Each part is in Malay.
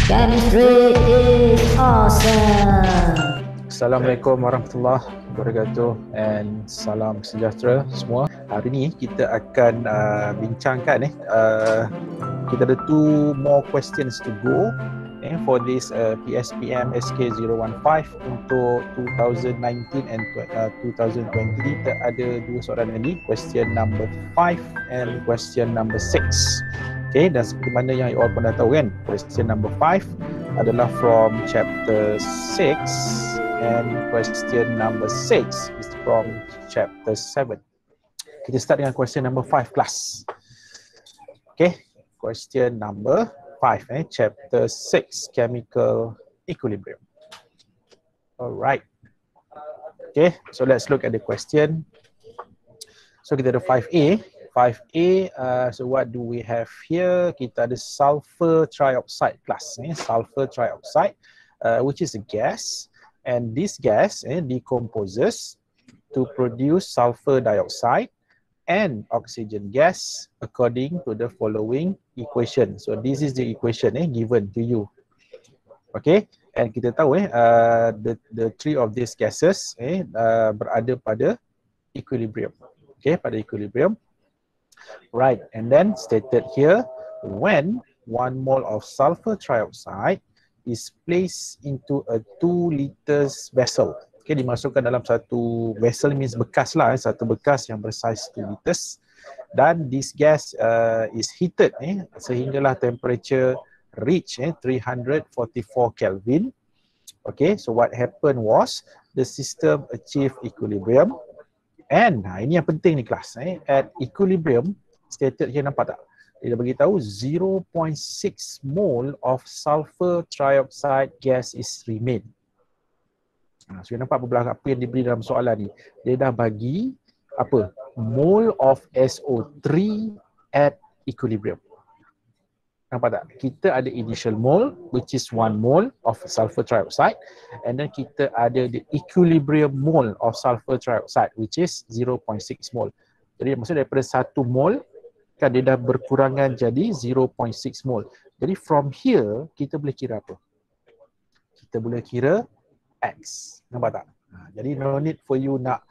Chemistry is awesome. Assalamualaikum warahmatullahi wabarakatuh and salam sejahtera semua. Hari ni kita akan bincangkan kita ada 2 more questions to go for this PSPM SK015 untuk 2019 and 2020. Kita ada 2 soalan lagi, question number 5 and question number 6. Okay, dan seperti mana yang you all pun dah tahu kan, question number 5 adalah from chapter 6 and question number 6 is from chapter 7. Kita start dengan question number 5 class. Okay, question number 5 chapter 6 chemical equilibrium. Alright. Okay, so let's look at the question. So kita ada 5A. So what do we have here? Kita ada sulfur trioxide class. Sulfur trioxide, which is a gas, and this gas decomposes to produce sulfur dioxide and oxygen gas according to the following equation. So this is the equation given to you. Okay, and kita tahu the three of these gases berada pada equilibrium. Okay, pada equilibrium. Right, and then stated here, when 1 mole of sulfur trioxide is placed into a 2 liters vessel. Okay, dimasukkan dalam satu vessel, means bekas lah, satu bekas yang bersaiz 2 liters. Dan this gas is heated sehinggalah temperature reach 344 Kelvin. Okay, so what happened was the system achieved equilibrium. And ini yang penting ni kelas, at equilibrium stated here, nampak tak? Dia dah beritahu 0.6 mole of sulfur trioxide gas is remain. So nampak apa yang diberi dalam soalan ni? Dia dah bagi apa? Mole of SO3 at equilibrium. Nampak tak? Kita ada initial mole which is 1 mole of sulfur trioxide, and then kita ada the equilibrium mole of sulfur trioxide which is 0.6 mole. Jadi maksud daripada 1 mole kan dia dah berkurangan jadi 0.6 mole. Jadi from here kita boleh kira apa? Kita boleh kira X. Nampak tak? Jadi no need for you nak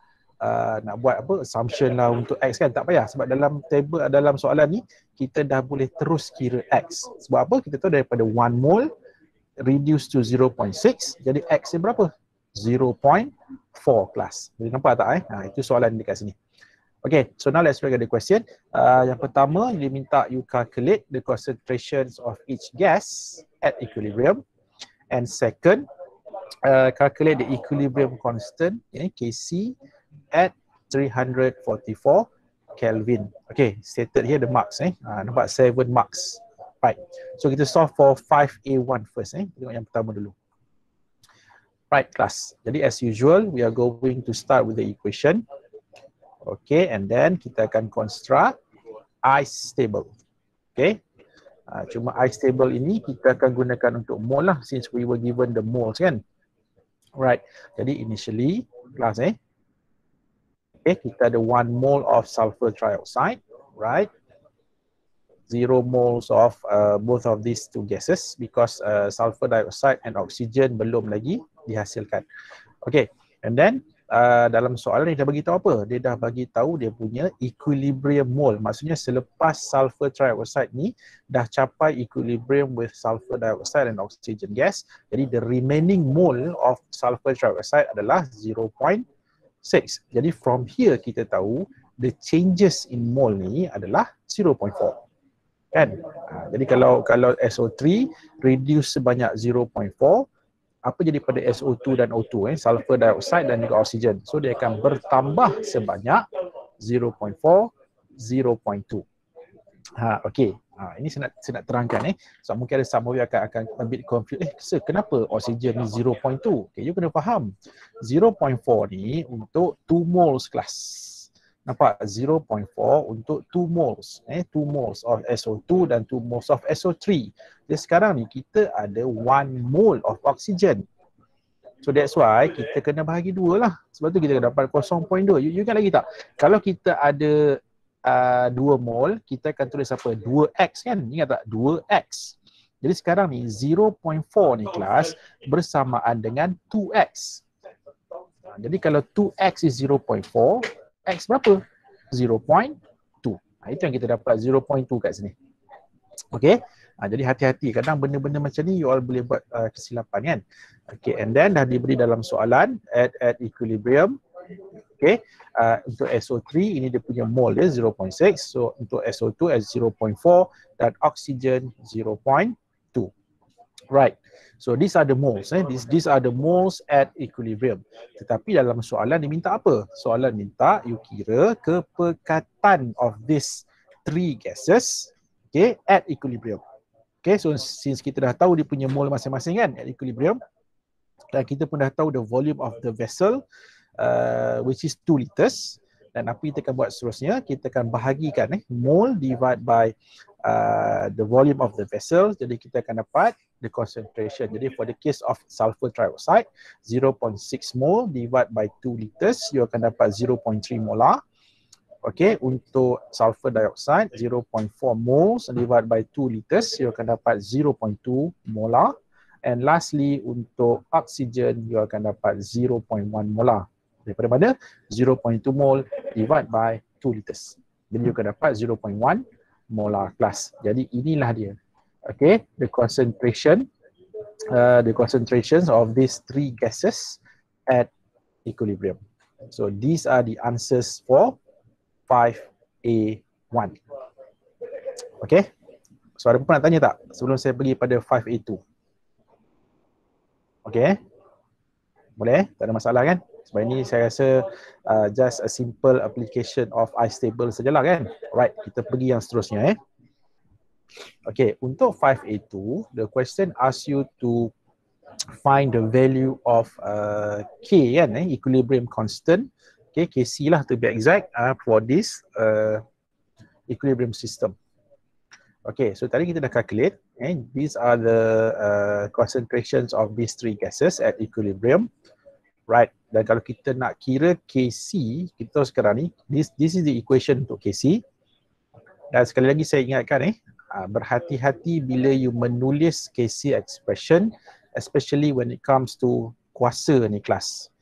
buat apa assumption lah untuk X kan, tak payah, sebab dalam table, dalam soalan ni kita dah boleh terus kira X. Sebab apa? Kita tahu daripada 1 mole reduce to 0.6, jadi X ni berapa? 0.4 kelas. Jadi nampak tak itu soalan dekat sini. Okay, so now let's look at the question. Yang pertama, dia minta you calculate the concentrations of each gas at equilibrium, and second, calculate the equilibrium constant Kc at 344 Kelvin. Okay, stated here the marks nampak 7 marks. Right, so kita solve for 5A1 first tengok yang pertama dulu. Right class, jadi as usual we are going to start with the equation. Okay, and then kita akan construct ice table. Okay, cuma ice table ini kita akan gunakan untuk mole lah, since we were given the moles kan. Right, jadi initially class okay, kita ada 1 mole of sulfur trioxide, right? 0 moles of both of these 2 gases because sulfur dioxide and oxygen belum lagi dihasilkan. Okay, and then dalam soalan dia dah bagi tahu apa? Dia dah bagi tahu dia punya equilibrium mole. Maksudnya selepas sulfur trioxide ni dah capai equilibrium with sulfur dioxide and oxygen gas, jadi the remaining mole of sulfur trioxide adalah 0.6. Jadi from here kita tahu the changes in mole ni adalah 0.4. Kan? Jadi kalau SO3 reduce sebanyak 0.4, apa jadi pada SO2 dan O2 sulfur dioxide dan juga oksigen. So dia akan bertambah sebanyak 0.4, 0.2. Okey. Ini saya nak terangkan So mungkin ada some of you akan a bit confused. Kenapa oksigen ni 0.2? Okay, you kena faham. 0.4 ni untuk 2 moles kelas. Nampak? 0.4 untuk 2 moles. 2 moles of SO2 dan 2 moles of SO3. Jadi sekarang ni kita ada 1 mole of oxygen. So that's why kita kena bahagi 2 lah. Sebab tu kita dapat 0.2. You ingat lagi tak? Kalau kita ada 2 mole, kita akan tulis apa? 2x kan? Ingat tak? 2x. Jadi sekarang ni 0.4 ni kelas bersamaan dengan 2x. Jadi kalau 2x is 0.4, x berapa? 0.2. Itu yang kita dapat 0.2 kat sini. Okay. Jadi hati-hati, kadang benda-benda macam ni you all boleh buat kesilapan kan. Okay, and then dah diberi dalam soalan at equilibrium. Okay, untuk SO3 ini dia punya mole dia 0.6, so untuk SO2 as 0.4 dan oxygen 0.2. Right, so these are the moles. These are the moles at equilibrium. Tetapi dalam soalan diminta apa? Soalan minta you kira kepekatan of these three gases, okay, at equilibrium. Okay, so since kita dah tahu dia punya mole masing-masing kan at equilibrium, dan kita pun dah tahu the volume of the vessel, which is 2 liters, dan apa kita akan buat seterusnya, kita akan bahagikan mole divide by the volume of the vessel, jadi kita akan dapat the concentration. Jadi for the case of sulfur trioxide, 0.6 mole divide by 2 liters, you akan dapat 0.3 molar. Okay, untuk sulfur dioxide 0.4 moles divided by 2 liters, you akan dapat 0.2 molar. And lastly, untuk oxygen, you akan dapat 0.1 molar. Daripada mana? 0.2 mole divided by 2 liters. Jadi you akan dapat 0.1 molar plus. Jadi inilah dia. Okay, the concentrations of these three gases at equilibrium. So these are the answers for 5A1. Okay, so ada apa nak tanya tak sebelum saya pergi pada 5A2? Okay, boleh? Tak ada masalah kan? Sebab ini saya rasa just a simple application of ice table sajalah kan. Alright, kita pergi yang seterusnya. Okay, untuk 5A2, the question asks you to find the value of K kan, equilibrium constant. Okay, Kc lah to be exact, for this equilibrium system. Okay, so tadi kita dah calculate, these are the concentrations of these three gases at equilibrium, right? Dan kalau kita nak kira Kc, kita sekarang ni, this is the equation untuk Kc. Dan sekali lagi saya ingatkan, berhati-hati bila you menulis Kc expression, especially when it comes to kuasa ni kelas.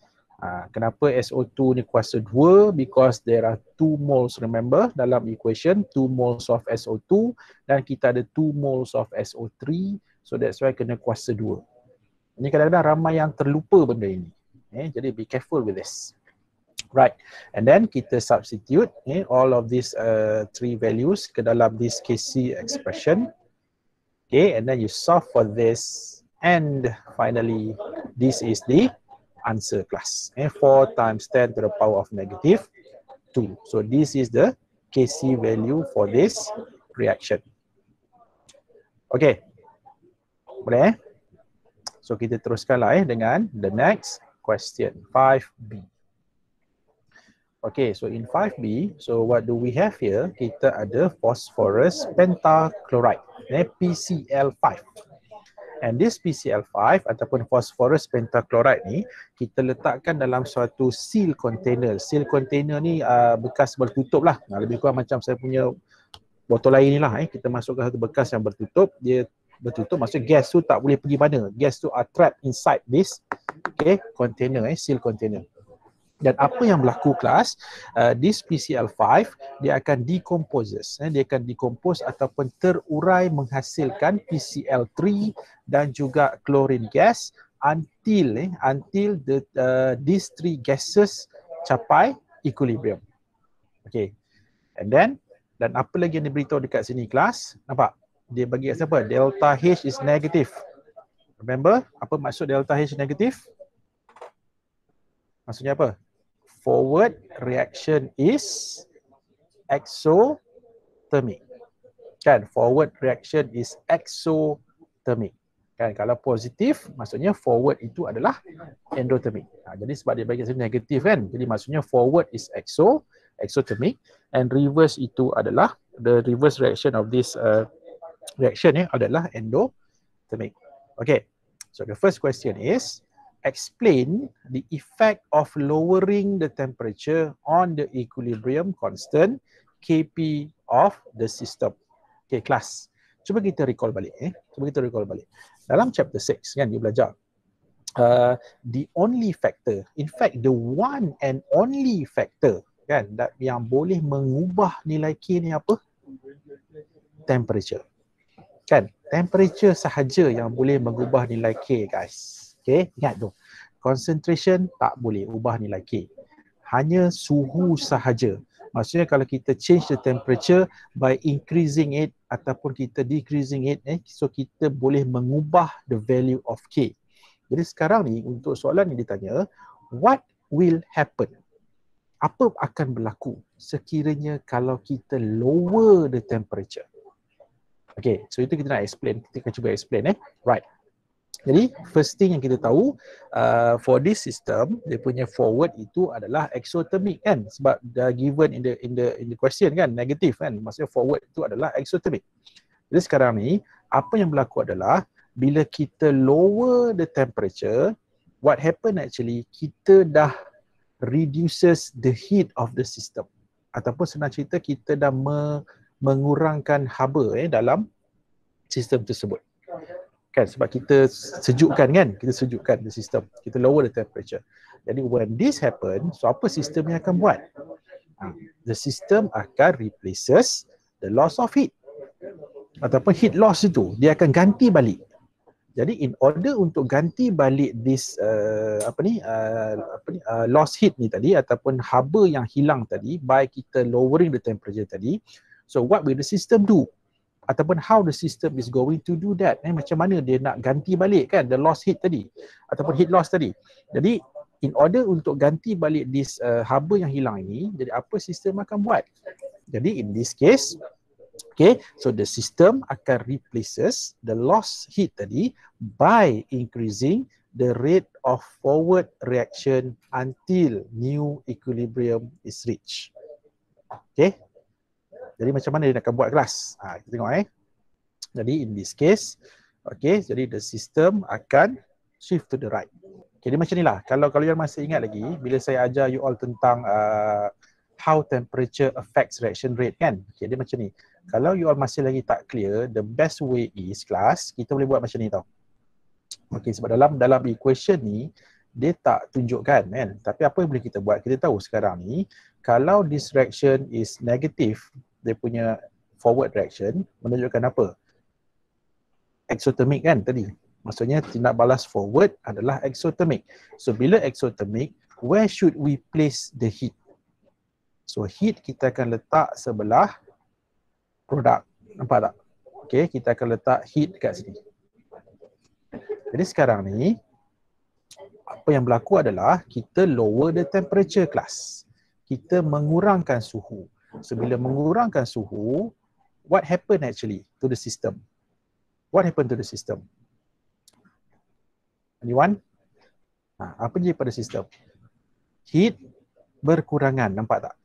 Kenapa SO2 ni kuasa 2? Because there are 2 moles, remember, dalam equation, 2 moles of SO2 dan kita ada 2 moles of SO3, so that's why kena kuasa 2. Ini kadang-kadang ramai yang terlupa benda ini. Jadi be careful with this. Right, and then kita substitute all of these 3 values ke dalam this Kc expression. Okay, and then you solve for this, and finally this is the answer class. 4 times 10 to the power of negative 2. So this is the Kc value for this reaction. Okay, boleh? So kita teruskanlah dengan the next question, 5B. Okay, so in 5B, so what do we have here? Kita ada phosphorus pentachloride, PCl5. And this PCl5 ataupun phosphorus pentachloride ni kita letakkan dalam suatu seal container. Seal container ni bekas bertutup lah. Lebih kurang macam saya punya botol air ni lah. Kita masukkan satu bekas yang bertutup. Dia bertutup, maksudnya gas tu tak boleh pergi mana. Gas tu are trapped inside this container, seal container. Dan apa yang berlaku kelas, this PCl5 dia akan decomposes, dia akan decompose ataupun terurai menghasilkan PCl3 dan juga chlorine gas until these three gases capai equilibrium. Okay, and then dan apa lagi yang diberitahu dekat sini kelas, nampak dia bagi kat siapa? Delta H is negative. Remember apa maksud delta H negative? Maksudnya apa? Forward reaction is exothermic. Kan, forward reaction is exothermic. Kan, kalau positif maksudnya forward itu adalah endothermic. Jadi sebab dia bagi sini negatif kan. Jadi maksudnya forward is exothermic and reverse itu adalah the reverse reaction of this reaction adalah endothermic. Okay. So the first question is, explain the effect of lowering the temperature on the equilibrium constant Kp of the system. Okay, class. Cuba kita recall balik. Cuba kita recall balik. Dalam chapter 6 kan, dia belajar the only factor, in fact the one and only factor kan yang boleh mengubah nilai K ni apa? Temperature. Kan? Temperature sahaja yang boleh mengubah nilai K, guys. Okay, ingat tu. Concentration tak boleh ubah nilai K. Hanya suhu sahaja. Maksudnya kalau kita change the temperature by increasing it ataupun kita decreasing it, so kita boleh mengubah the value of K. Jadi sekarang ni untuk soalan yang ditanya, what will happen? Apa akan berlaku sekiranya kalau kita lower the temperature? Okay, so itu kita nak explain. Kita akan cuba explain. Right. Jadi first thing yang kita tahu, for this system, dia punya forward itu adalah exothermic kan, sebab dah given in the question kan, negative kan, maksudnya forward itu adalah exothermic. Jadi sekarang ni apa yang berlaku adalah bila kita lower the temperature, what happen actually, kita dah reduces the heat of the system, ataupun senang cerita kita dah mengurangkan haba dalam sistem tersebut. Kan, sebab kita sejukkan kan, kita sejukkan the system, kita lower the temperature. Jadi when this happen, so apa sistem yang akan buat? The system akan replaces the loss of heat, ataupun heat loss itu dia akan ganti balik. Jadi in order untuk ganti balik this loss heat ni tadi, ataupun haba yang hilang tadi by kita lowering the temperature tadi, so what will the system do? Ataupun how the system is going to do that, macam mana dia nak ganti balik kan the loss heat tadi ataupun heat loss tadi. Jadi in order untuk ganti balik this haba yang hilang ini, jadi apa sistem akan buat? Jadi in this case, okay, so the system akan replaces the loss heat tadi by increasing the rate of forward reaction until new equilibrium is reached. Okay. Jadi macam mana dia nak buat kelas? Kita tengok Jadi in this case, okay, jadi the system akan shift to the right. Okay, dia macam ni lah. Kalau you masih ingat lagi, bila saya ajar you all tentang how temperature affects reaction rate kan? Okay, dia macam ni. Kalau you all masih lagi tak clear, the best way is kelas, kita boleh buat macam ni tau. Okay, sebab dalam equation ni, dia tak tunjukkan kan. Tapi apa yang boleh kita buat? Kita tahu sekarang ni, kalau this reaction is negative, dia punya forward reaction menunjukkan apa? Exothermic kan tadi. Maksudnya tindak balas forward adalah exothermic. So bila exothermic, where should we place the heat? So heat kita akan letak sebelah produk. Nampak tak? Okay, kita akan letak heat kat sini. Jadi sekarang ni, apa yang berlaku adalah kita lower the temperature class. Kita mengurangkan suhu. So bila mengurangkan suhu, what happen actually to the system? What happened to the system? Anyone? Apa jadi pada sistem? Heat berkurangan, nampak tak?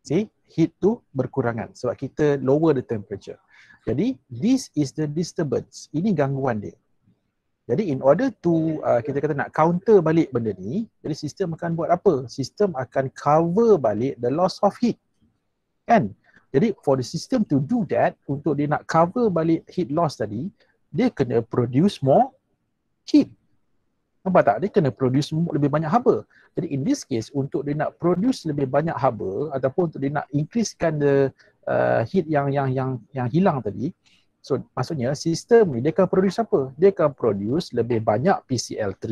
See? Heat tu berkurangan sebab kita lower the temperature. Jadi this is the disturbance. Ini gangguan dia. Jadi in order to kita kata nak counter balik benda ni, jadi sistem akan buat apa? Sistem akan cover balik the loss of heat. Kan? Jadi for the system to do that, untuk dia nak cover balik heat loss tadi, dia kena produce more heat. Nampak tak? Dia kena produce lebih banyak haba. Jadi in this case, untuk dia nak produce lebih banyak haba ataupun untuk dia nak increasekan the heat yang hilang tadi, so maksudnya sistem ni dia akan produce apa? Dia akan produce lebih banyak PCl3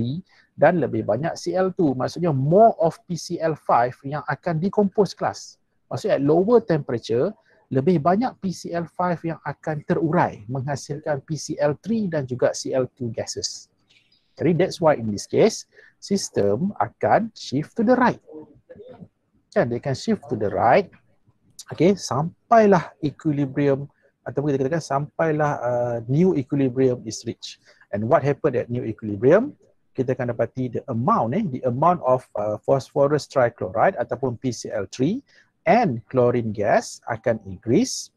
dan lebih banyak Cl2. Maksudnya more of PCl5 yang akan decompose kelas. Maksudnya at lower temperature, lebih banyak PCl5 yang akan terurai menghasilkan PCl3 dan juga Cl2 gases. Jadi that's why in this case, sistem akan shift to the right. Kan, dia akan shift to the right. Okay, sampailah equilibrium, ataupun kita katakan sampailah new equilibrium is reached. And what happened at new equilibrium? Kita akan dapati the amount of phosphorus trichloride ataupun PCl3 and chlorine gas akan increase.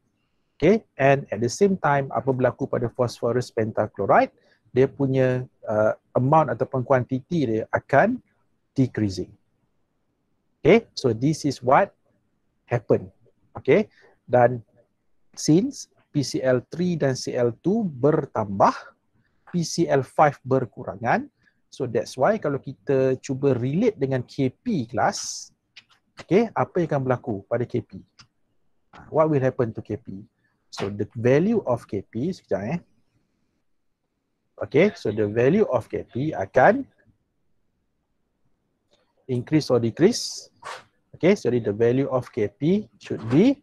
Okay, and at the same time apa berlaku pada phosphorus pentachloride? Dia punya amount ataupun quantity dia akan decreasing. Okay, so this is what happened. Okay, dan since PCl3 dan Cl2 bertambah, PCl5 berkurangan. So that's why kalau kita cuba relate dengan KP kelas, okay, apa yang akan berlaku pada KP? What will happen to KP? So the value of KP, sekejap okay, so the value of KP akan increase or decrease. Okay, so the value of KP should be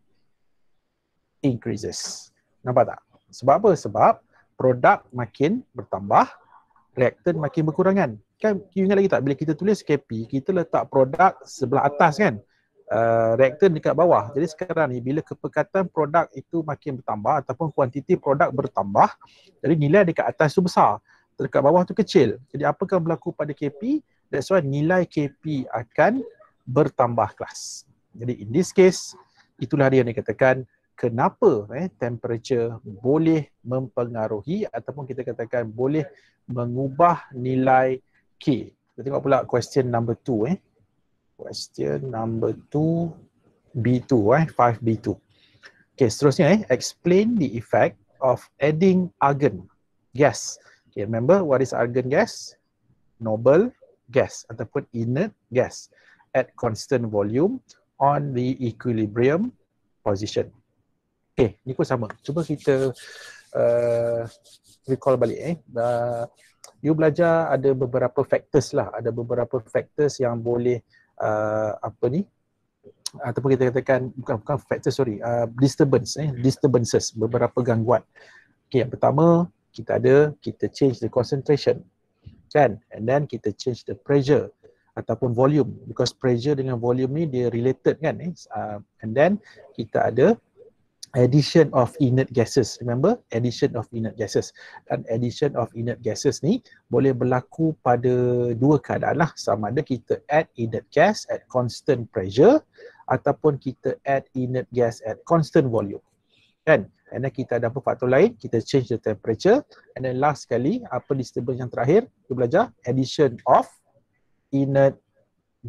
increases. Nampak tak? Sebab apa? Sebab produk makin bertambah, reaktan makin berkurangan. Kan you ingat lagi tak bila kita tulis KP, kita letak produk sebelah atas kan? Reaktan dekat bawah. Jadi sekarang ni bila kepekatan produk itu makin bertambah ataupun kuantiti produk bertambah, jadi nilai dekat atas tu besar, dekat bawah tu kecil. Jadi apa akan berlaku pada KP? That's why nilai KP akan bertambah kelas. Jadi in this case, itulah dia yang dikatakan kenapa temperature boleh mempengaruhi ataupun kita katakan boleh mengubah nilai K. Kita tengok pula question number 2. Question number 2, B2, 5B2. Okay, seterusnya explain the effect of adding argon gas. Okay, remember what is argon gas? Noble gas ataupun inert gas at constant volume on the equilibrium position. Okay, ni pun sama. Cuba kita recall balik. You belajar ada beberapa factors lah. Ada beberapa factors yang boleh ataupun kita katakan bukan factors, disturbances, beberapa gangguan. Okay, yang pertama kita change the concentration, kan? And then kita change the pressure ataupun volume, because pressure dengan volume ni dia related kan. And then kita ada addition of inert gases. Remember, addition of inert gases. Dan addition of inert gases ni boleh berlaku pada dua keadaan lah. Sama ada kita add inert gas at constant pressure ataupun kita add inert gas at constant volume. Kan? And then kita ada apa faktor lain, kita change the temperature. And then last sekali, apa disturbance yang terakhir, kita belajar addition of inert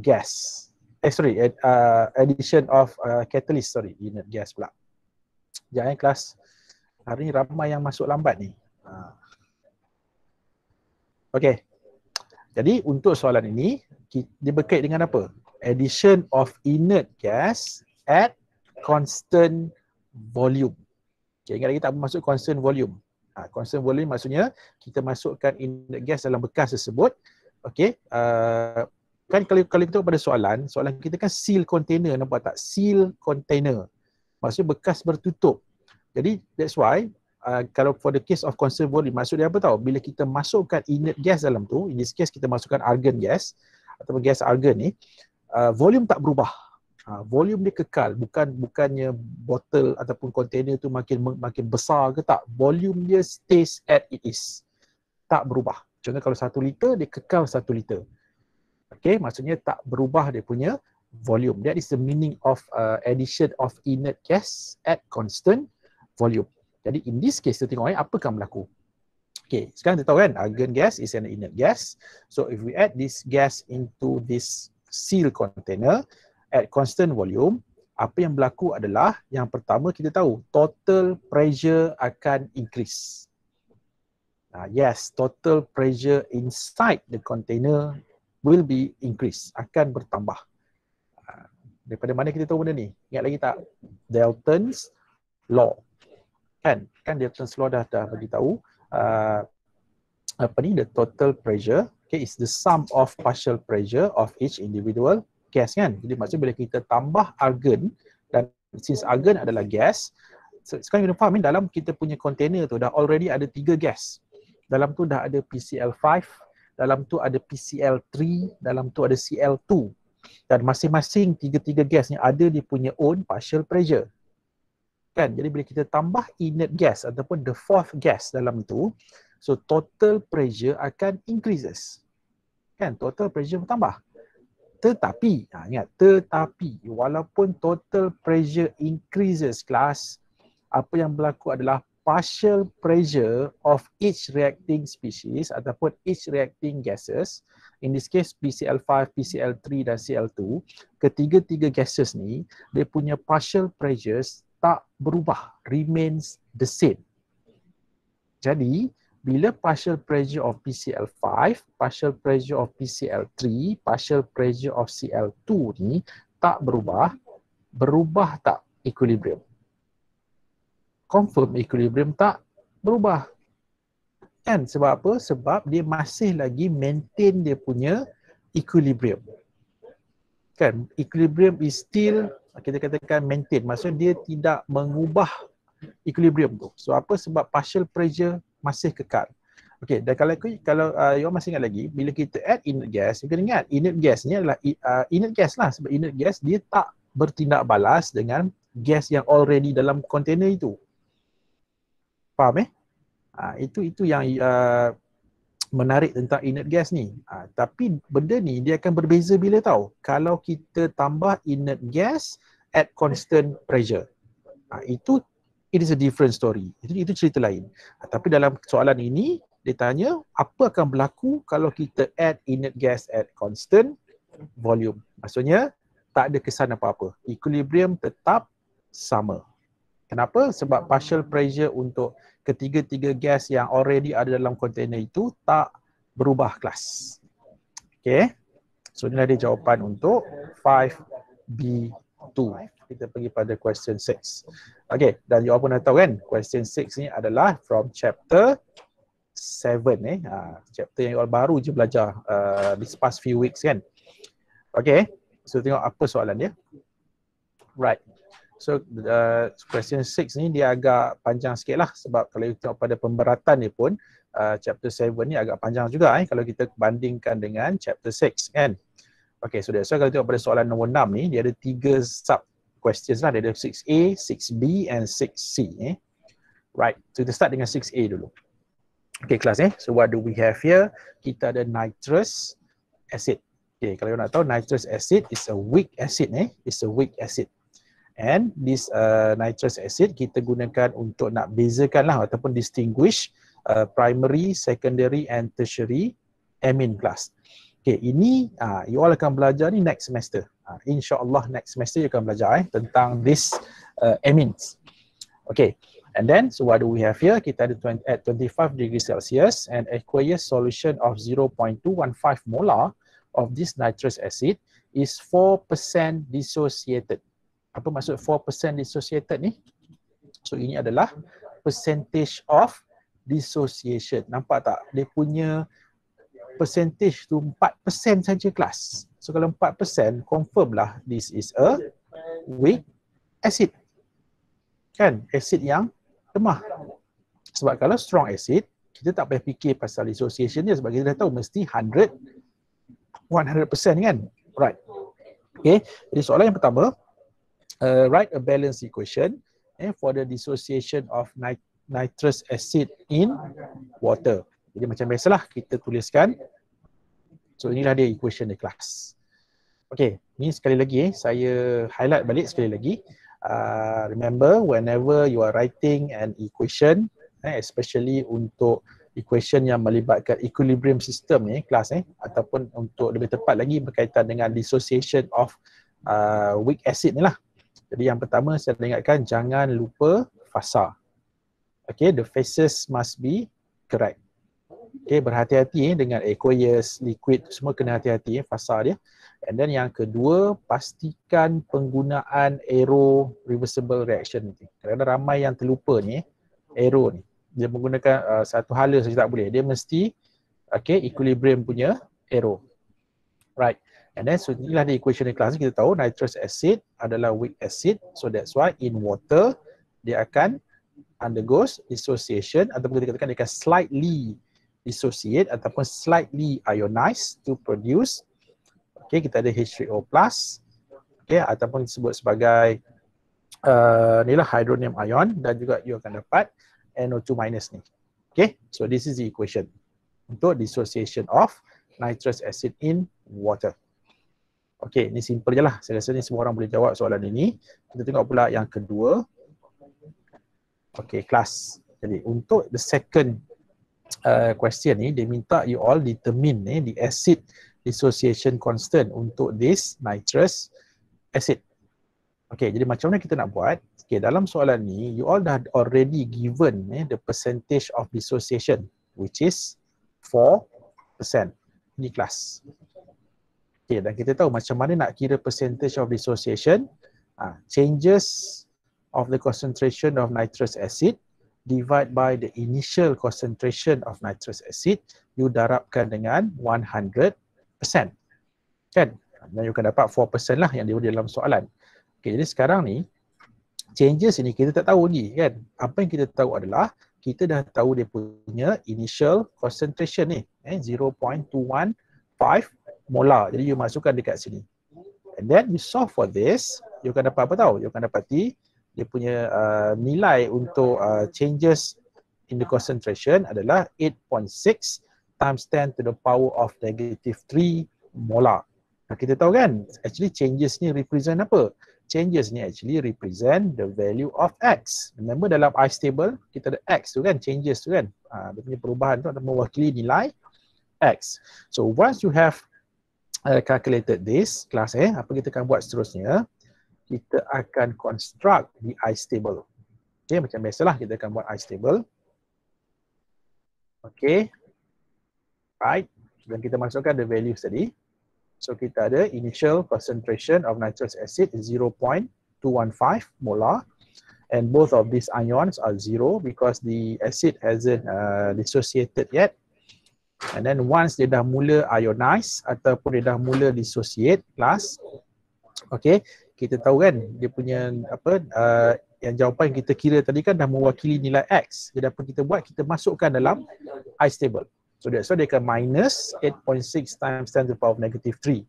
gas. Addition of catalyst, inert gas pula. Sekejap kelas. Hari ni ramai yang masuk lambat ni. Okey. Jadi untuk soalan ini, dia berkait dengan apa? Addition of inert gas at constant volume. Okay, ingat lagi tak masuk constant volume? Constant volume maksudnya kita masukkan inert gas dalam bekas tersebut. Okey. Kan kalau kita pada soalan kita kan seal container, nampak tak? Seal container. Maksudnya bekas bertutup. Jadi that's why kalau for the case of constant volume, maksud dia apa tahu? Bila kita masukkan inert gas dalam tu, in this case kita masukkan argon gas ataupun gas argon ni, volume tak berubah. Volume dia kekal, bukannya botol ataupun container tu makin besar ke tak. Volume dia stays at it is. Tak berubah. Contoh kalau 1 liter dia kekal 1 liter. Okay, maksudnya tak berubah dia punya volume. That is the meaning of addition of inert gas at constant volume. Jadi in this case, kita tengok apa akan berlaku. Okay, sekarang kita tahu kan, argon gas is an inert gas. So if we add this gas into this seal container at constant volume, apa yang berlaku adalah, yang pertama kita tahu, total pressure akan increase. Yes, total pressure inside the container will be increased, akan bertambah. Daripada mana kita tahu benda ni? Ingat lagi tak? Dalton's law. Kan Dalton's law dah bagi tahu the total pressure, okay, is the sum of partial pressure of each individual gas kan. Jadi maksudnya bila kita tambah argon, dan since argon adalah gas, sekarang kita faham dalam kita punya container tu dah already ada 3 gas. Dalam tu dah ada PCl5, dalam tu ada PCl3, dalam tu ada Cl2. Dan masing-masing 3 gas ni ada dia punya own partial pressure. Kan? Jadi bila kita tambah inert gas ataupun the fourth gas dalam itu, so total pressure akan increases. Kan? Total pressure bertambah. Tetapi, ingat, walaupun total pressure increases kelas, apa yang berlaku adalah partial pressure of each reacting species ataupun each reacting gases, in this case PCl5, PCl3 dan Cl2, ketiga-tiga gases ni dia punya partial pressures tak berubah, remains the same. Jadi, bila partial pressure of PCl5, partial pressure of PCl3, partial pressure of Cl2 ni tak berubah, berubah tak equilibrium? Confirm equilibrium tak berubah. Kan? Sebab apa? Sebab dia masih lagi maintain dia punya equilibrium. Kan? Equilibrium is still, kita katakan maintain. Maksudnya dia tidak mengubah equilibrium tu. So apa? Sebab partial pressure masih kekal. Okey, dan kalau you masih ingat lagi, bila kita add inert gas, you kena ingat inert gas ni adalah inert gas lah. Sebab inert gas dia tak bertindak balas dengan gas yang already dalam container itu. Faham Itu yang menarik tentang inert gas ni. Tapi benda ni dia akan berbeza bila tahu. Kalau kita tambah inert gas at constant pressure. It is a different story. Itu cerita lain. Tapi dalam soalan ini dia tanya apa akan berlaku kalau kita add inert gas at constant volume. Maksudnya tak ada kesan apa-apa. Equilibrium tetap sama. Kenapa? Sebab partial pressure untuk ketiga-tiga gas yang already ada dalam container itu tak berubah kelas. Okay. So inilah dia jawapan untuk 5B2. Kita pergi pada question 6. Okay. Dan you all pun dah tahu kan, question 6 ni adalah from chapter 7 chapter yang you all baru je belajar this past few weeks kan. Okay. So tengok apa soalan dia. Right. So question 6 ni dia agak panjang sikit lah, sebab kalau kita tengok pada pemberatan ni pun chapter 7 ni agak panjang juga kalau kita bandingkan dengan chapter 6 kan. Okay, so kalau tengok pada soalan nombor 6 ni, dia ada 3 sub questions lah. Dia ada 6A, 6B and 6C Right, so kita start dengan 6A dulu. Okay kelas so what do we have here? Kita ada nitrous acid. Okay, kalau you nak tahu, nitrous acid is a weak acid It's a weak acid. And this nitrous acid kita gunakan untuk nak bezakan lah ataupun distinguish primary, secondary and tertiary amine class. Okay, ini you all akan belajar ni next semester. InsyaAllah next semester you akan belajar tentang this amines. Okay, and then so what do we have here? Kita ada at 25 degrees Celsius and aqueous solution of 0.215 molar of this nitrous acid is 4% dissociated. Apa maksud 4% dissociated ni? So ini adalah percentage of dissociation. Nampak tak? Dia punya percentage tu 4% saja kelas. So kalau 4%, confirm lah this is a weak acid. Kan? Acid yang lemah. Sebab kalau strong acid, kita tak payah fikir pasal dissociation dia sebab kita dah tahu mesti 100% kan? Right. Okay. Jadi soalan yang pertama, write a balanced equation for the dissociation of nitrous acid in water. Jadi macam biasalah kita tuliskan. So inilah dia equation di kelas. Okay, ni sekali lagi saya highlight balik sekali lagi. Remember, whenever you are writing an equation, especially untuk equation yang melibatkan equilibrium system ni kelas ataupun untuk lebih tepat lagi berkaitan dengan dissociation of weak acid ni lah. Jadi yang pertama saya ingatkan, jangan lupa fasa. Okay, the phases must be correct. Okay, berhati-hati dengan aqueous, liquid, semua kena hati-hati fasa dia. And then yang kedua, pastikan penggunaan arrow reversible reaction ni. Kerana ramai yang terlupa ni, arrow ni. Dia menggunakan satu hala saja tak boleh. Dia mesti equilibrium punya arrow. Right. And then so inilah the equation di kelas kita tahu nitrous acid adalah weak acid. So that's why in water dia akan undergoes dissociation ataupun kita katakan dia akan slightly dissociate ataupun slightly ionize to produce kita ada H3O+, ataupun disebut sebagai inilah hydronium ion dan juga you akan dapat NO2- ni. So this is the equation untuk dissociation of nitrous acid in water. Ini simple je lah. Saya rasa ni semua orang boleh jawab soalan ini. Kita tengok pula yang kedua. Kelas. Jadi untuk the second question ni, dia minta you all determine the acid dissociation constant untuk this nitrous acid. Okay, jadi macam mana kita nak buat? Okay, dalam soalan ni, you all dah already given the percentage of dissociation, which is 4%. Ini kelas. Okay, dan kita tahu macam mana nak kira percentage of dissociation. Changes of the concentration of nitrous acid divide by the initial concentration of nitrous acid, you darabkan dengan 100%. Kan? Dan you akan dapat 4% lah yang diberi dalam soalan. Okay, jadi sekarang ni, changes ini kita tak tahu ni kan. Apa yang kita tahu adalah, kita dah tahu dia punya initial concentration ni, 0.215 molar. Jadi you masukkan dekat sini. And then you solve for this, you akan dapat apa tahu? You akan dapati dia punya nilai untuk changes in the concentration adalah 8.6 times 10 to the power of negative 3 molar. Nah, kita tahu kan, actually changes ni represent apa? Changes ni actually represent the value of X. Remember dalam ice table, kita ada X tu kan, changes tu kan. Dia punya perubahan tu mewakili nilai X. So once you have calculated this, kelas apa kita akan buat seterusnya? Kita akan construct the ice table. Okay, macam biasalah kita akan buat ice table. Okay. Right. Dan kita masukkan the values tadi. So kita ada initial concentration of nitrous acid is 0.215 molar, and both of these ions are 0 because the acid hasn't dissociated yet. And then once dia dah mula ionize ataupun dia dah mula dissociate class, okay, kita tahu kan dia punya apa yang jawapan kita kira tadi kan dah mewakili nilai X. Jadi apa kita buat? Kita masukkan dalam ice table. So that's why dia akan minus 8.6 times 10 to the power of negative 3.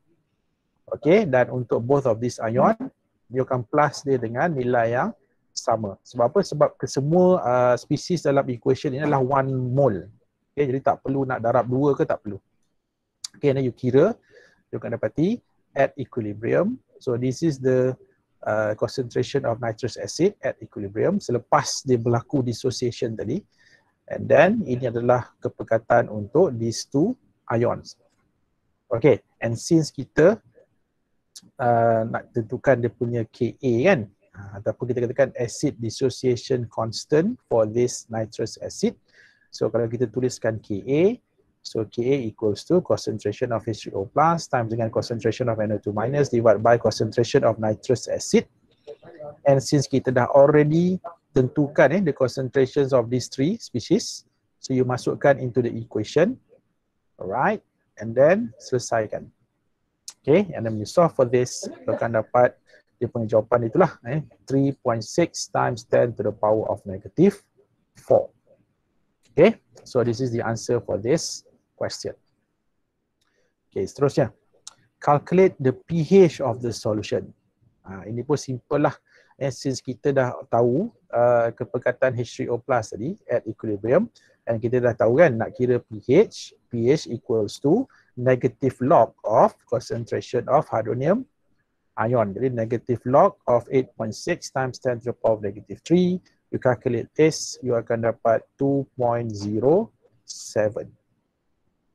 Okay, dan untuk both of these ion, dia akan plus dia dengan nilai yang sama. Sebab apa? Sebab kesemua spesies dalam equation ini adalah 1 mole. Okay, jadi tak perlu nak darab 2 ke, tak perlu. Okay, dan you kira, you akan dapati at equilibrium. So this is the concentration of nitrous acid at equilibrium selepas dia berlaku dissociation tadi. And then ini adalah kepekatan untuk these two ions. Okay, and since kita nak tentukan dia punya Ka kan, ataupun kita katakan acid dissociation constant for this nitrous acid. So kalau kita tuliskan Ka, so Ka equals to concentration of H3O plus times dengan concentration of NO2 minus divided by concentration of nitrous acid. And since kita dah already tentukan the concentrations of these three species, so you masukkan into the equation, alright, and then selesaikan. Okay, and then you solve for this, you akan dapat dia punya jawapan itulah 3.6 times 10 to the power of negative 4. Okay, so this is the answer for this question. Okay, seterusnya, calculate the pH of the solution. Ini pun simple lah. Since kita dah tahu kepekatan H3O plus tadi at equilibrium, and kita dah tahu kan nak kira pH, pH equals to negative log of concentration of hydronium ion. Jadi negative log of 8.6 times 10 to the power of negative 3, you calculate this, you akan dapat 2.07.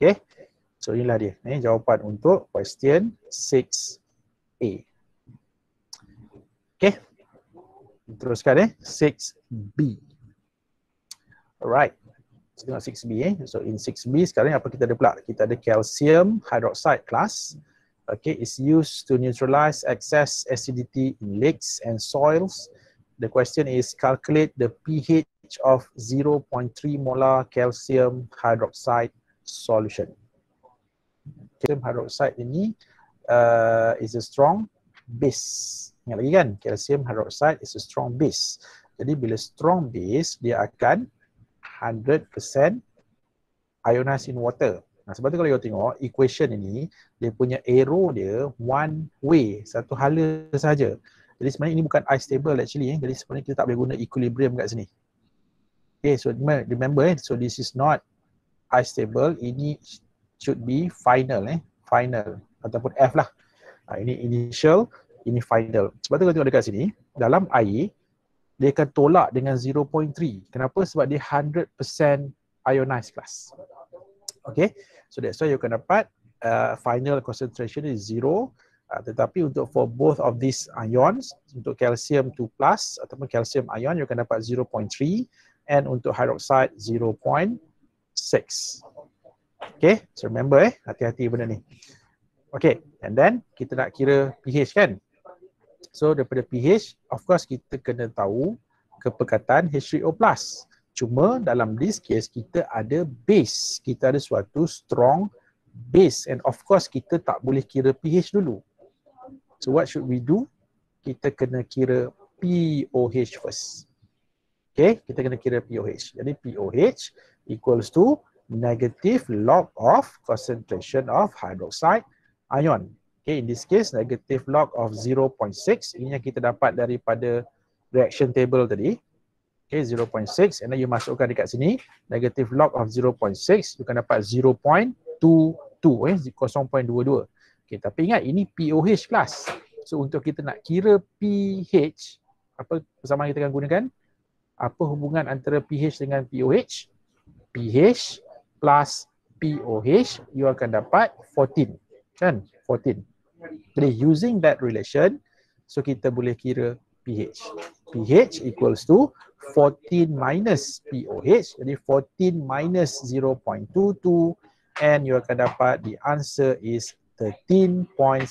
Okay, so inilah dia jawapan untuk question 6A. Okay, teruskan 6B. Alright, so tengok 6B So in 6B sekarang apa kita ada pula? Kita ada calcium hydroxide class. Okay, it's used to neutralize excess acidity in lakes and soils. The question is calculate the pH of 0.3 molar calcium hydroxide solution. Calcium hydroxide ini is a strong base. Ingat lagi kan, calcium hydroxide is a strong base. Jadi bila strong base, dia akan 100% ionized in water. Nah, sebab tu kalau you tengok equation ini, dia punya arrow dia one way, satu hala saja. Jadi sebenarnya ini bukan ice table actually. Jadi sebenarnya kita tak boleh guna equilibrium kat sini. Okay, so remember so this is not ice table. Ini should be final final ataupun F lah. Ini initial, ini final. Sebab tu kalau tengok dekat sini, dalam air, dia akan tolak dengan 0.3. Kenapa? Sebab dia 100% ionized class. Okay, so that's why you akan dapat final concentration is 0. Tetapi untuk for both of these ions, untuk calcium 2 plus ataupun calcium ion, you akan dapat 0.3, and untuk hydroxide 0.6. Okay, so remember hati-hati benda ni. Okay, and then kita nak kira pH kan. So daripada pH, of course kita kena tahu kepekatan H3O+. Cuma dalam this case kita ada base, kita ada suatu strong base, and of course kita tak boleh kira pH dulu. So what should we do? Kita kena kira pOH first. Okay, kita kena kira pOH. Jadi pOH equals to negative log of concentration of hydroxide ion. Okay, in this case negative log of 0.6. Ini yang kita dapat daripada reaction table tadi. Okay, 0.6, and then you masukkan dekat sini negative log of 0.6, you akan dapat 0.22, 0.22. Okay, tapi ingat ini pOH class. So untuk kita nak kira pH, apa persamaan kita akan gunakan? Apa hubungan antara pH dengan pOH? pH plus pOH, you akan dapat 14, kan? 14. Jadi using that relation, so kita boleh kira pH. pH equals to 14 minus pOH, jadi 14 minus 0.22, and you akan dapat the answer is 13.78.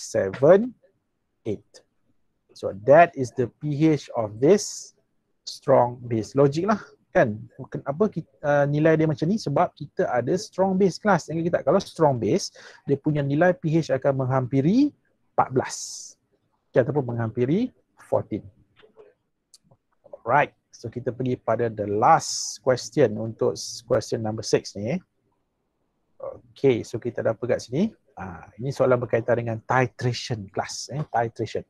So that is the pH of this strong base. Logik lah kan, apa nilai dia macam ni sebab kita ada strong base class. Yang kita kalau strong base, dia punya nilai pH akan menghampiri 14 ataupun menghampiri 14. Alright, so kita pergi pada the last question untuk question number 6 ni. Okay, so kita ada apa kat sini? Ini soalan berkaitan dengan titration class. Titration.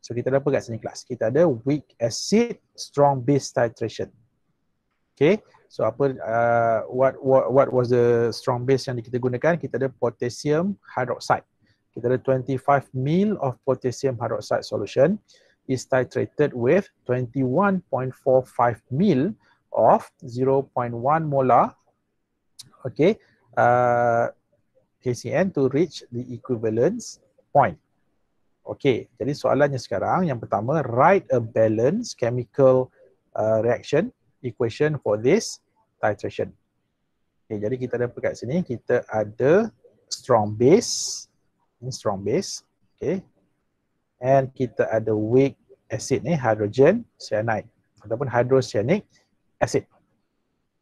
So kita ada apa kat sini kelas? Kita ada weak acid, strong base titration. Okay, so apa what was the strong base yang kita gunakan? Kita ada potassium hydroxide. Kita ada 25 ml of potassium hydroxide solution is titrated with 21.45 ml of 0.1 molar, okay, HCN to reach the equivalence point. Okay, jadi soalannya sekarang yang pertama, write a balanced chemical reaction equation for this titration. Okay, jadi kita ada apa kat sini? Kita ada strong base, ini strong base, okay, and kita ada weak acid ni, hydrogen cyanide ataupun hydrocyanic acid.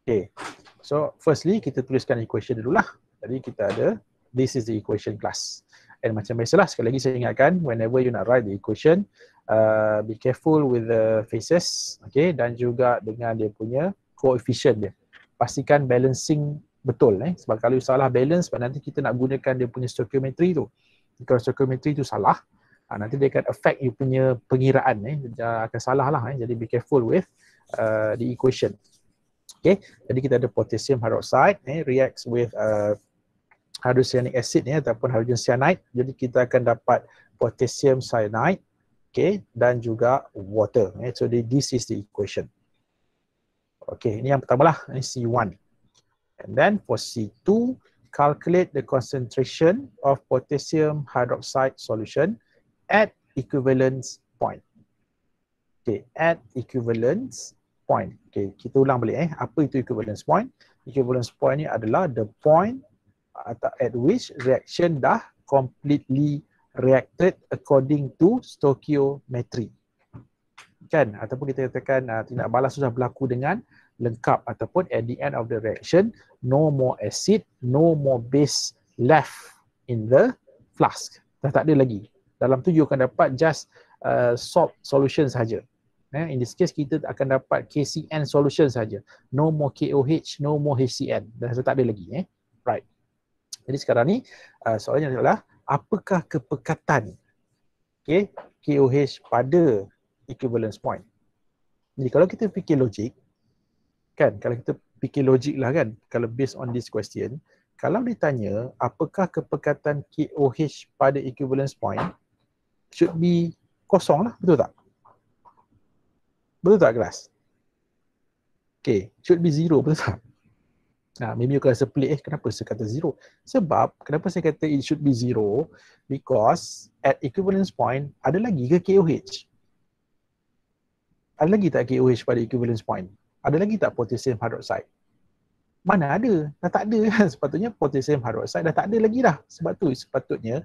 Okay, so firstly kita tuliskan equation dululah. Jadi kita ada, this is the equation class. And macam biasalah, sekali lagi saya ingatkan, whenever you nak write the equation, be careful with the phases, okay, dan juga dengan dia punya coefficient dia. Pastikan balancing betul, sebab kalau salah balance, nanti kita nak gunakan dia punya stoichiometry tu. Kalau stoichiometry tu salah, nanti dia akan affect you punya pengiraan, akan salah lah. Jadi be careful with the equation. Okay, jadi kita ada potassium hydroxide, reacts with hydrocyanic acid ataupun hydrogen cyanide. Jadi kita akan dapat potassium cyanide, okay, dan juga water. So this is the equation. Okay, ini yang pertama lah, C1. And then for C2, calculate the concentration of potassium hydroxide solution at equivalence point. Okay, at equivalence point. Okay, kita ulang balik apa itu equivalence point? Equivalence point ni adalah the point at which reaction dah completely reacted according to stoichiometry. Kan? Ataupun kita katakan tindak balas sudah berlaku dengan lengkap, ataupun at the end of the reaction, no more acid, no more base left in the flask. Dah tak ada lagi. Dalam tu you akan dapat just salt solution saja. In this case kita akan dapat KCN solution saja. No more KOH, no more HCN. Dah tak ada lagi. Right. Jadi sekarang ni soalannya adalah apakah kepekatan KOH pada equivalence point. Jadi kalau kita fikir logik, kan, kalau kita fikir logik lah kan, kalau based on this question, kalau ditanya apakah kepekatan KOH pada equivalence point, should be kosong lah, betul tak? Betul tak kelas? Okay, should be zero, betul tak? Maybe you rasa pelik, kenapa saya kata zero? Sebab, kenapa saya kata it should be zero? Because at equivalence point, ada lagi ke KOH? Ada lagi tak KOH pada equivalence point? Ada lagi tak potassium hydroxide? Mana ada? Dah tak ada kan? Sepatutnya potassium hydroxide dah tak ada lagi dah. Sebab tu sepatutnya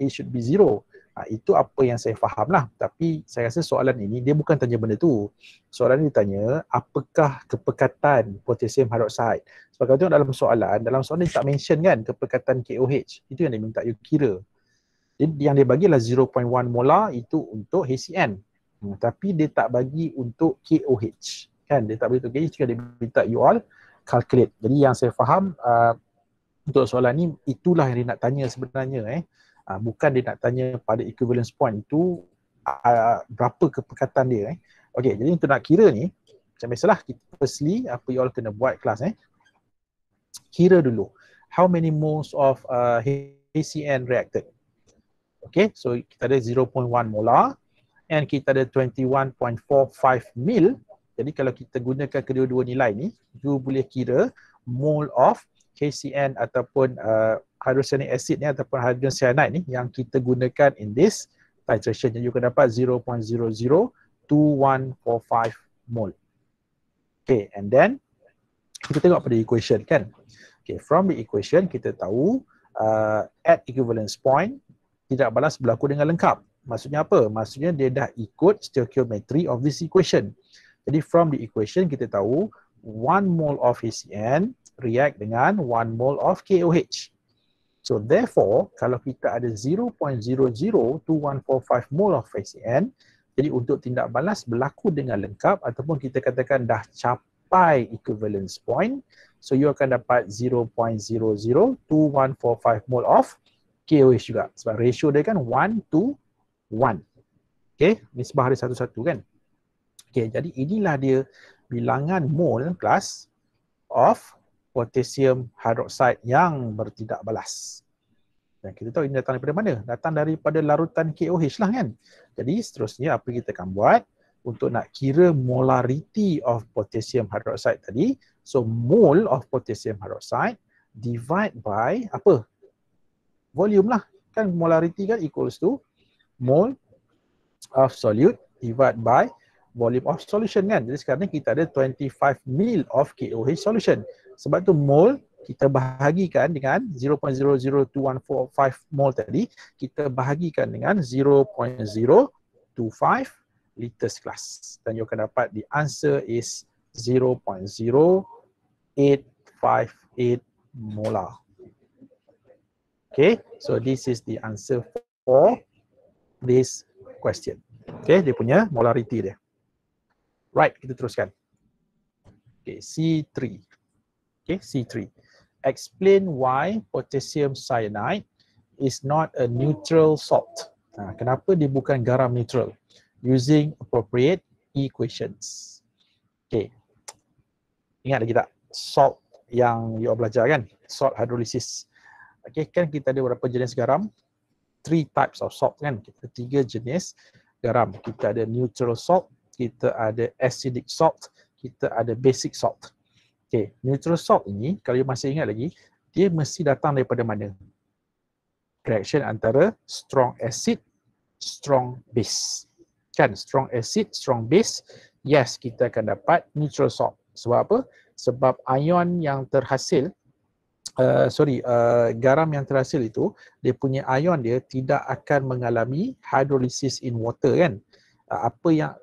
it should be zero. Itu apa yang saya faham lah. Tapi saya rasa soalan ini dia bukan tanya benda tu. Soalan ini tanya apakah kepekatan potassium hydroxide. Sebab kalau tengok dalam soalan dia tak mention kan kepekatan KOH. Itu yang dia minta you kira. Yang dia bagi adalah 0.1 molar itu untuk HCN. Tapi dia tak bagi untuk KOH. Kan? Dia tak bagi untuk KOH, dia minta you all calculate. Jadi yang saya faham untuk soalan ni itulah yang dia nak tanya sebenarnya. Bukan dia nak tanya pada equivalence point itu berapa kepekatan dia. Okey, jadi untuk nak kira ni macam biasalah, kita firstly apa you all kena buat kelas kira dulu how many moles of HCN reacted. Okay, so kita ada 0.1 molar and kita ada 21.45 mil. Jadi kalau kita gunakan kedua-dua nilai ni, you boleh kira mole of HCN ataupun hydrocyanuric acid ni ataupun hydrogen cyanide ni yang kita gunakan in this titration. Jadi you akan dapat 0.002145 mole. Okay, and then kita tengok pada equation kan. Okay, from the equation kita tahu at equivalence point tidak balas berlaku dengan lengkap. Maksudnya apa? Maksudnya dia dah ikut stoichiometry of this equation. Jadi from the equation kita tahu 1 mole of HCN react dengan 1 mole of KOH. So therefore, kalau kita ada 0.002145 mole of HCN, jadi untuk tindak balas berlaku dengan lengkap ataupun kita katakan dah capai equivalence point, so you akan dapat 0.002145 mole of KOH juga. Sebab ratio dia kan 1 to 1. Okay, nisbah dia 1:1 kan. Okay, jadi inilah dia bilangan mole plus of potassium hydroxide yang bertindak balas. Dan kita tahu ini datang daripada mana? Datang daripada larutan KOH lah kan. Jadi seterusnya apa kita akan buat untuk nak kira molarity of potassium hydroxide tadi. So mole of potassium hydroxide divide by apa? Volume lah. Kan molarity kan equals to mole of solute divide by volume of solution kan. Jadi sekarang ni kita ada 25 mil of KOH solution. Sebab tu mole kita bahagikan dengan 0.00215 mol tadi, kita bahagikan dengan 0.025 liters class. Dan you akan dapat the answer is 0.0858 molar. Okay, so this is the answer for this question. Okay, dia punya molarity dia. Right, kita teruskan. Okay, C3. Okay, C3. Explain why potassium cyanide is not a neutral salt. Kenapa dia bukan garam neutral? Using appropriate equations. Okay. Ingat lagi tak? Salt yang you belajar kan? Salt hydrolysis. Okay, kan kita ada berapa jenis garam? 3 types of salt kan? Kita 3 jenis garam. Kita ada neutral salt, kita ada acidic salt, kita ada basic salt. Okay, neutral salt ini, kalau you masih ingat lagi, dia mesti datang daripada mana? Reaction antara strong acid, strong base. Kan, strong acid, strong base, yes, kita akan dapat neutral salt. Sebab apa? Sebab ion yang terhasil, garam yang terhasil itu, dia punya ion dia tidak akan mengalami hydrolysis in water kan.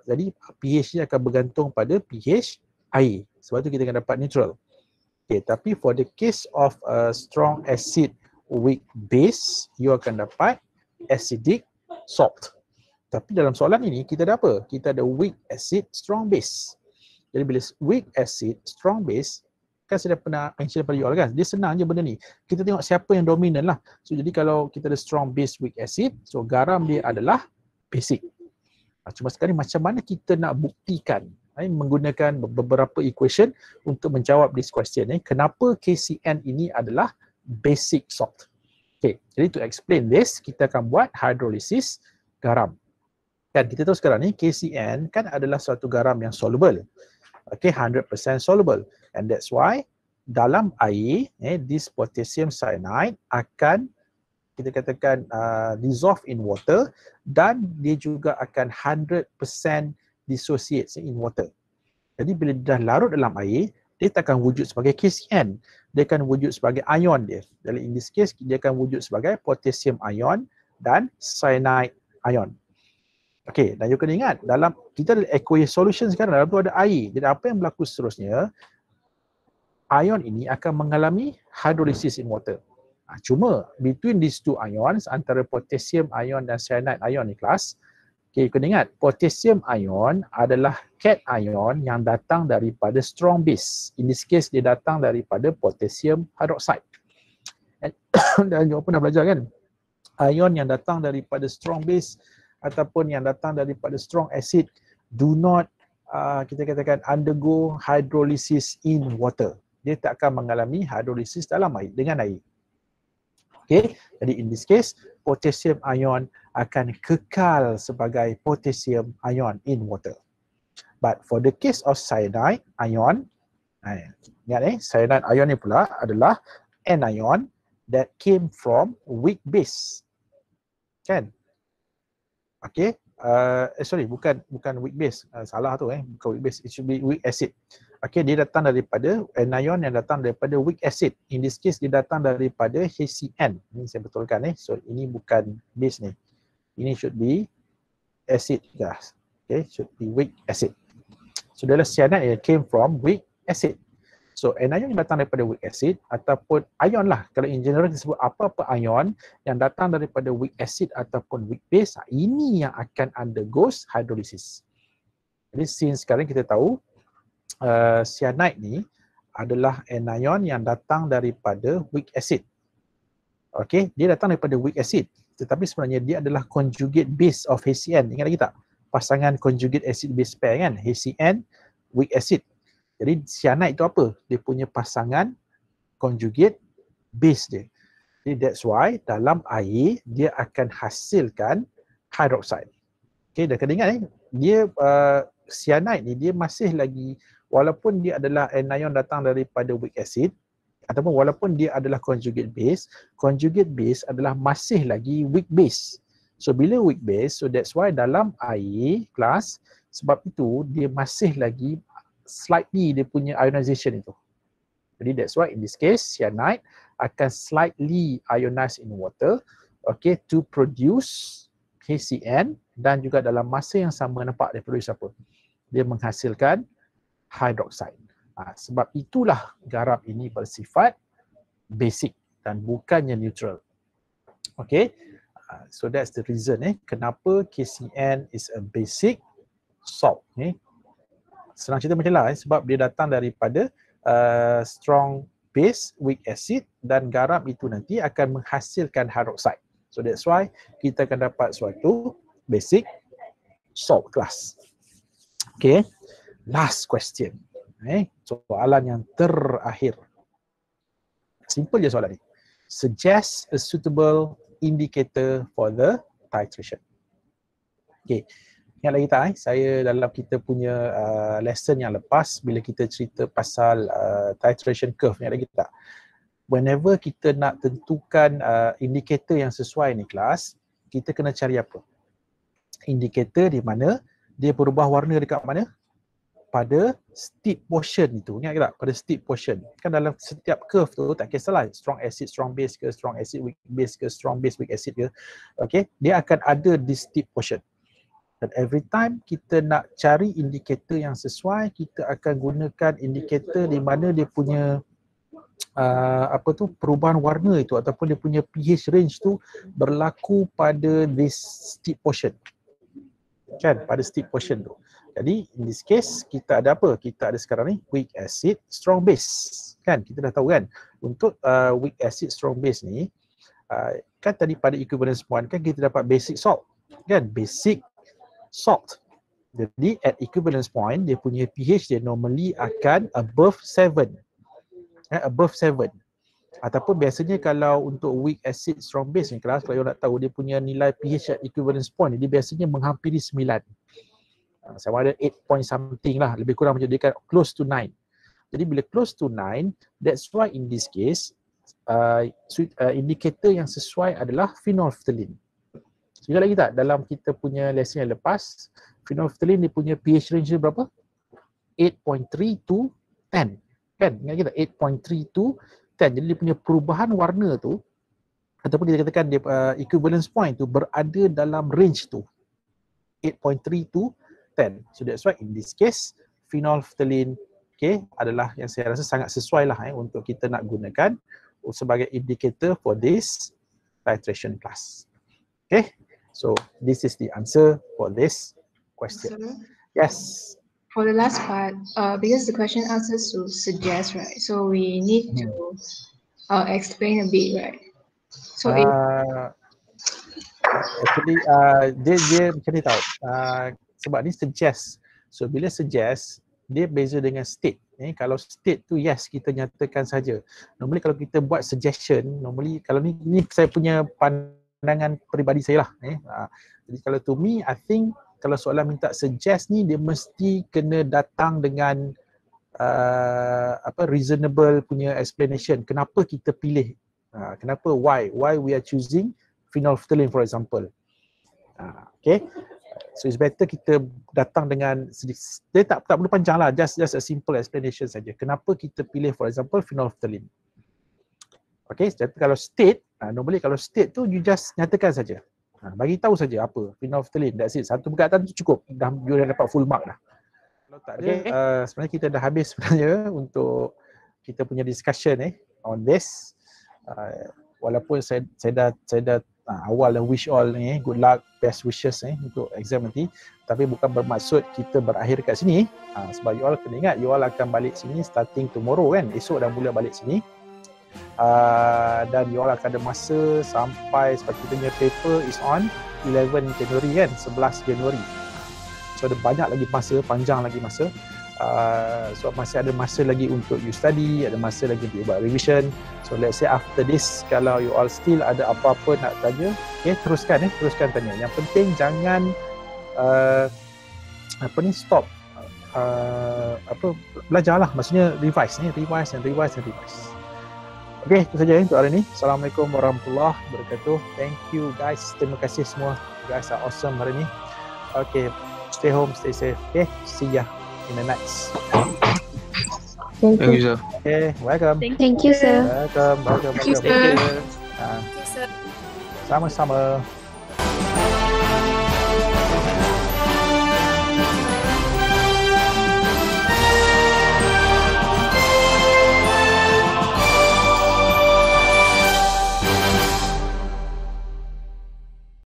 Jadi pH dia akan bergantung pada pH air. Sebab tu kita akan dapat neutral. Okay, tapi for the case of strong acid weak base, you akan dapat acidic salt. Tapi dalam soalan ini kita ada apa? Kita ada weak acid strong base. Jadi bila weak acid strong base, kan saya dah pernah mention pada you all kan, dia senang je benda ni. Kita tengok siapa yang dominan lah. So jadi kalau kita ada strong base weak acid, so garam dia adalah basic. Cuma sekarang macam mana kita nak buktikan menggunakan beberapa equation untuk menjawab this question. Kenapa KCN ini adalah basic salt? Okay, jadi to explain this, kita akan buat hydrolysis garam. Kan kita tahu sekarang ni KCN kan adalah suatu garam yang soluble. Okay, 100% soluble. And that's why dalam air, this potassium cyanide akan kita katakan dissolve in water dan dia juga akan 100% dissociate in water. Jadi bila dah larut dalam air, dia tak akan wujud sebagai KCN. Dia akan wujud sebagai ion dia. Jadi in this case, dia akan wujud sebagai potassium ion dan cyanide ion. Okey, dan you kena ingat, dalam kita ada aqueous solution sekarang, dalam tu ada air. Jadi apa yang berlaku seterusnya, ion ini akan mengalami hydrolysis in water. Cuma between these two ions, antara potassium ion dan cyanide ion ni kelas, okay, kena ingat, potassium ion adalah cation ion yang datang daripada strong base. In this case, dia datang daripada potassium hydroxide. Dan you pernah belajar kan, ion yang datang daripada strong base ataupun yang datang daripada strong acid do not kita katakan undergo hydrolysis in water. Dia tak akan mengalami hydrolysis dalam air, dengan air. Okay, jadi in this case, potassium ion akan kekal sebagai potassium ion in water. But for the case of cyanide ion, ingat cyanide ion ni pula adalah anion that came from weak base. Kan? Okay, sorry, bukan weak base, salah tu bukan weak base, it should be weak acid. Okay, dia datang daripada anion yang datang daripada weak acid. In this case, dia datang daripada HCN. Ini saya betulkan so ini bukan base ni. Ini should be acid gas. Okay, should be weak acid. So adalah cyanide yang came from weak acid. So anion yang datang daripada weak acid ataupun ion lah, kalau in general disebut apa-apa ion yang datang daripada weak acid ataupun weak base, ini yang akan undergoes hydrolysis. Jadi since sekarang kita tahu cyanide ni adalah anion yang datang daripada weak acid. Okay, dia datang daripada weak acid, tetapi sebenarnya dia adalah conjugate base of HCN. Ingat lagi tak? Pasangan conjugate acid base pair kan, HCN weak acid. Jadi cyanide itu apa? Dia punya pasangan conjugate base dia. Jadi that's why dalam air dia akan hasilkan hydroxide. Okay, dah kena ingat dia cyanide ni dia masih lagi, walaupun dia adalah anion datang daripada weak acid ataupun walaupun dia adalah conjugate base adalah masih lagi weak base. So bila weak base, so that's why dalam air kelas, sebab itu dia masih lagi slightly dia punya ionization itu. Jadi that's why in this case cyanide akan slightly ionize in water, okay, to produce HCN, dan juga dalam masa yang sama nampak dia produce apa? Dia menghasilkan hydroxide. Sebab itulah garam ini bersifat basic dan bukannya neutral. Okay, so that's the reason kenapa KCN is a basic salt. Senang cerita macam lah sebab dia datang daripada strong base, weak acid, dan garam itu nanti akan menghasilkan hydroxide. So that's why kita akan dapat suatu basic salt class. Okay, last question. Soalan yang terakhir. Simple je soalan ni. Suggest a suitable indicator for the titration. Okay, ingat lagi tak saya dalam kita punya lesson yang lepas bila kita cerita pasal titration curve, ingat lagi tak? Whenever kita nak tentukan indikator yang sesuai ni kelas, kita kena cari apa? Indikator di mana dia berubah warna dekat mana? Pada steep portion itu. Ingat tak? Pada steep portion. Kan dalam setiap curve tu tak kisahlah strong acid, strong base ke, strong acid, weak base ke, strong base, weak acid ke. Okay, dia akan ada di steep portion. Dan every time kita nak cari indikator yang sesuai, kita akan gunakan indikator di mana dia punya perubahan warna itu ataupun dia punya pH range tu berlaku pada this steep portion. Kan, pada steep portion tu. Jadi in this case kita ada apa? Kita ada sekarang ni weak acid, strong base. Kan, kita dah tahu kan, untuk weak acid, strong base ni kan tadi pada equivalence point kan kita dapat basic salt. Kan, basic salt. Jadi at equivalence point dia punya pH dia normally akan above 7. Above 7. Ataupun biasanya kalau untuk weak acid, strong base ni kelas, kalau you nak tahu dia punya nilai pH at equivalence point dia biasanya menghampiri 9. Sama ada 8 point something lah, lebih kurang macam dia kan close to 9. Jadi bila close to 9, that's why in this case indikator yang sesuai adalah phenolphthalein. So, ingat lagi tak dalam kita punya lesson yang lepas, phenolphthalein dia punya pH range dia berapa? 8.3 to 10. Kan? Ingat kita 8.3 to 10. Jadi dia punya perubahan warna tu ataupun kita katakan dia equivalence point tu berada dalam range tu 8.3 to 10. So that's why in this case phenolphthalein adalah yang saya rasa sangat sesuai lah untuk kita nak gunakan sebagai indicator for this titration class. Okay, so this is the answer for this question. So, Yes. for the last part, because the question asks us to suggest, right? So we need to explain a bit, right? So Actually dia macam ni tau, sebab ni suggest. So bila suggest dia beza dengan state. Kalau state tu yes kita nyatakan saja. Normally kalau kita buat suggestion, normally kalau ni saya punya pandangan peribadi saya lah. Jadi kalau to me, I think kalau soalan minta suggest ni dia mesti kena datang dengan reasonable punya explanation. Kenapa kita pilih? Kenapa? Why we are choosing phenolphthalein for example. Okay. So it's better kita datang dengan dia tak perlu panjang lah, just a simple explanation saja. Kenapa kita pilih for example phenolphthalein. Okay, jadi kalau state, normally kalau state tu you just nyatakan saja. Bagi tahu saja apa phenolphthalein, that's it. Satu perkataan tu cukup, you dah dapat full mark dah. Kalau tak ada, sebenarnya kita dah habis sebenarnya untuk kita punya discussion on this. Walaupun saya dah awal dah wish all ni good luck, best wishes untuk exam nanti, tapi bukan bermaksud kita berakhir kat sini. Sebab you all kena ingat, you all akan balik sini starting tomorrow kan, esok dah mula balik sini. Dan you all akan ada masa sampai sebab kita punya paper is on 11 Januari kan, 11 Januari. So ada banyak lagi masa, panjang lagi masa. So masih ada masa lagi untuk you study, ada masa lagi untuk you buat revision. So let's say after this, kalau you all still ada apa-apa nak tanya, teruskan tanya. Yang penting jangan stop belajarlah, maksudnya revise. Okay, itu saja untuk hari ini. Assalamualaikum warahmatullahi wabarakatuh. Thank you guys, terima kasih semua. You guys are awesome hari ini. Okay, stay home, stay safe. Okay, see ya in the next. Thank you, sir. Okay, welcome. Thank you, sir. Welcome. Thank you, sir. Sama-sama.